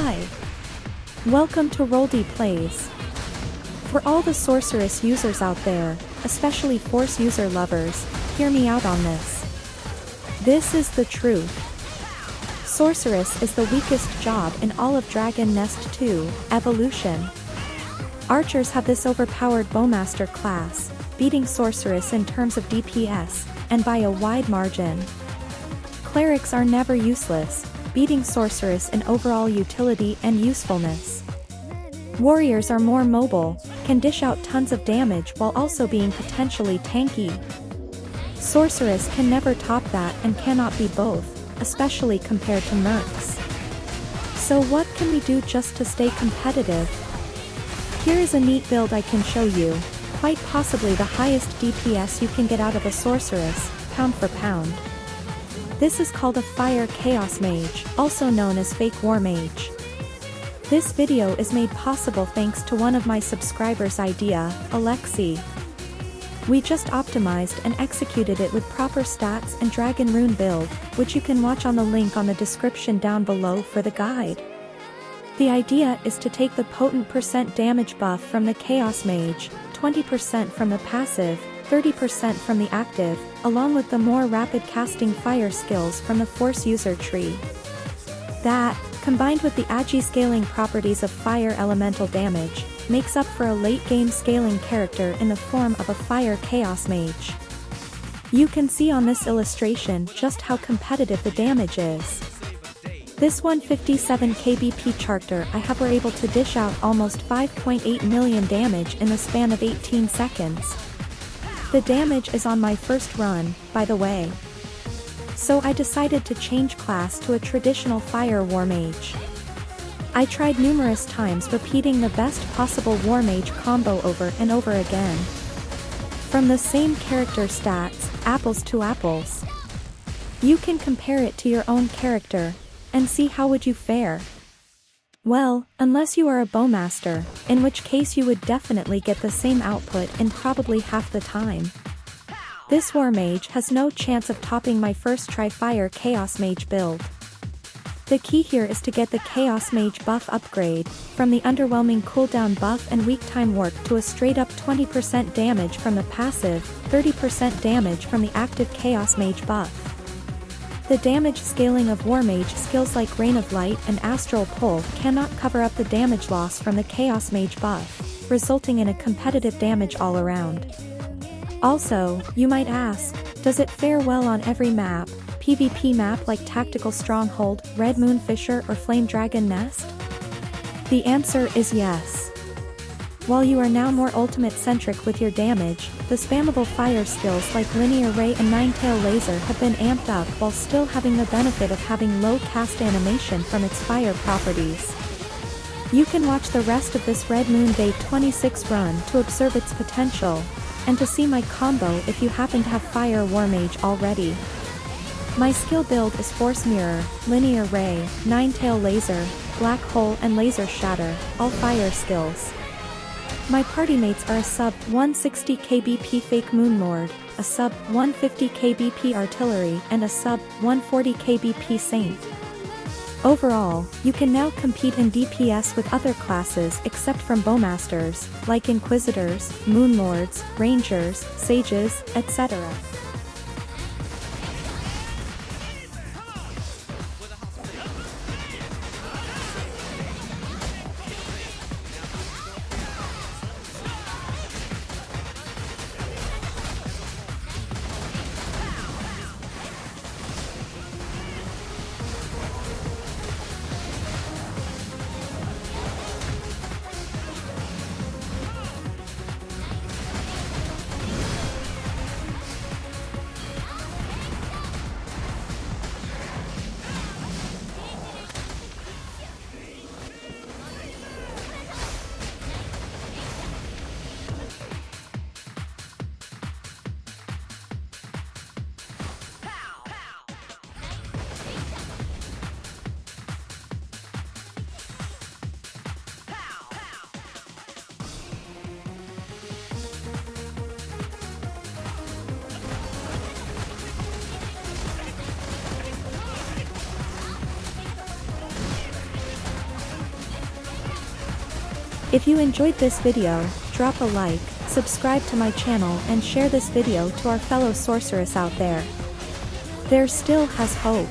Hi! Welcome to Roldy Plays. For all the Sorceress users out there, especially Force user lovers, hear me out on this. This is the truth. Sorceress is the weakest job in all of Dragon Nest 2, Evolution. Archers have this overpowered Bowmaster class, beating Sorceress in terms of DPS, and by a wide margin. Clerics are never useless, beating Sorceress in overall utility and usefulness. Warriors are more mobile, can dish out tons of damage while also being potentially tanky. Sorceress can never top that and cannot be both, especially compared to mercs. So what can we do just to stay competitive? Here is a neat build I can show you, quite possibly the highest DPS you can get out of a Sorceress, pound for pound. This is called a Fire Chaos Mage, also known as Fake War Mage. This video is made possible thanks to one of my subscribers' idea, Alexi. We just optimized and executed it with proper stats and Dragon Rune build, which you can watch on the link on the description down below for the guide. The idea is to take the potent % damage buff from the Chaos Mage, 20% from the passive, 30% from the active, along with the more rapid casting fire skills from the Force user tree. That, combined with the Agi-scaling properties of fire elemental damage, makes up for a late-game scaling character in the form of a Fire Chaos Mage. You can see on this illustration just how competitive the damage is. This 157 KBP character I have were able to dish out almost 5.8 million damage in the span of 18 seconds. The damage is on my first run, by the way. So I decided to change class to a traditional Fire War Mage. I tried numerous times repeating the best possible War Mage combo over and over again. From the same character stats, apples to apples. You can compare it to your own character, and see how would you fare. Well, unless you are a Bowmaster, in which case you would definitely get the same output in probably half the time. This War Mage has no chance of topping my first try Fire Chaos Mage build. The key here is to get the Chaos Mage buff upgrade, from the underwhelming cooldown buff and weak time work to a straight up 20% damage from the passive, 30% damage from the active Chaos Mage buff. The damage scaling of War Mage skills like Rain of Light and Astral Pull cannot cover up the damage loss from the Chaos Mage buff, resulting in a competitive damage all around. Also, you might ask, does it fare well on every map, PvP map like Tactical Stronghold, Red Moon Fissure or Flame Dragon Nest? The answer is yes. While you are now more ultimate-centric with your damage, the spammable fire skills like Linear Ray and Nine-Tail Laser have been amped up while still having the benefit of having low cast animation from its fire properties. You can watch the rest of this Red Moon Day 26 run to observe its potential, and to see my combo if you happen to have Fire War Mage already. My skill build is Force Mirror, Linear Ray, Nine-Tail Laser, Black Hole and Laser Shatter, all fire skills. My party mates are a sub 160 KBP Fake Moon Lord, a sub 150 KBP Artillery and a sub 140 KBP Saint. Overall, you can now compete in DPS with other classes except from Bowmasters, like Inquisitors, Moonlords, Rangers, Sages, etc. If you enjoyed this video, drop a like, subscribe to my channel and share this video to our fellow sorceress out there. There still has hope.